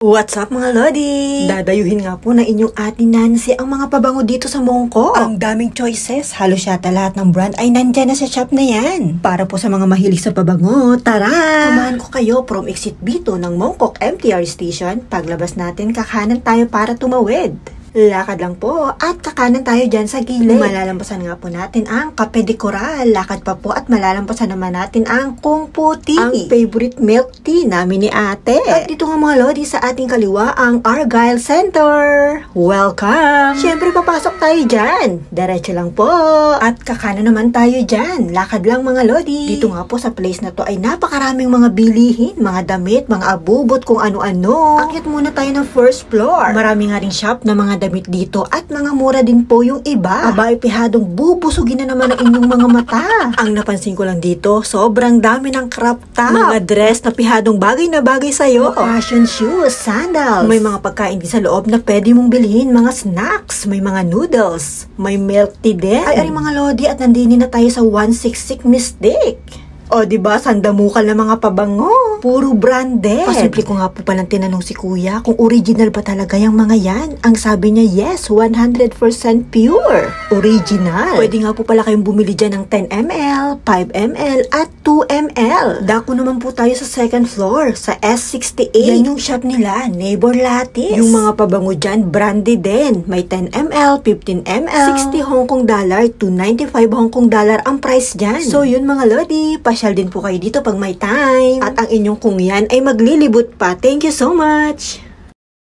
What's up mga Lodi? Dadayuhin nga po ng inyong ate Nancy ang mga pabango dito sa Mongkok. Ang daming choices, halos yata lahat ng brand ay nandyan na sa shop na yan. Para po sa mga mahilig sa pabango, tara! Samahan ko kayo from Exit B2 ng Mongkok MTR Station. Paglabas natin, kakanan tayo para tumawid. Lakad lang po at kakanan tayo dyan sa gilid. Malalampasan nga po natin ang Cafe de Coral. Lakad pa po at malalampasan naman natin ang Kung Fu Tea, ang favorite milk tea namin ni ate. At dito nga mga Lodi, sa ating kaliwa ang Argyle Center. Welcome! Siyempre papasok tayo dyan. Diretso lang po. At kakanan naman tayo dyan. Lakad lang mga Lodi. Dito nga po sa place na to ay napakaraming mga bilihin, mga damit, mga abubot, kung ano-ano. Akyat muna tayo ng first floor. Marami nga ring shop na mga damit dito at mga mura din po yung iba. Abay, pihadong bubusugin na naman ang inyong mga mata. Ang napansin ko lang dito, sobrang dami ng crop top. Mga dress na pihadong bagay na bagay sa'yo. Fashion shoes, sandals. May mga pagkain din sa loob na pwede mong bilhin. Mga snacks, may mga noodles, may milk tea din. Ay mga Lodi, at nandini na tayo sa 166 Mystic. O diba, sandamukal na mga pabango. Puro branded. Pasimple ko nga po palang tinanong si kuya kung original ba talaga yung mga yan. Ang sabi niya, yes, 100% pure. Original. Pwede nga po pala kayong bumili dyan ng 10 ml, 5 ml, at 2 ml. Dako naman po tayo sa second floor, sa S68. Yan yung shop nila, Neighbor Lattice. Yung mga pabango dyan, branded din. May 10 ml, 15 ml, 60 Hong Kong dollar to 95 Hong Kong dollar ang price dyan. So yun mga Lodi, pasyal din po kayo dito pag may time. At ang inyong kung yan ay maglilibot pa. Thank you so much!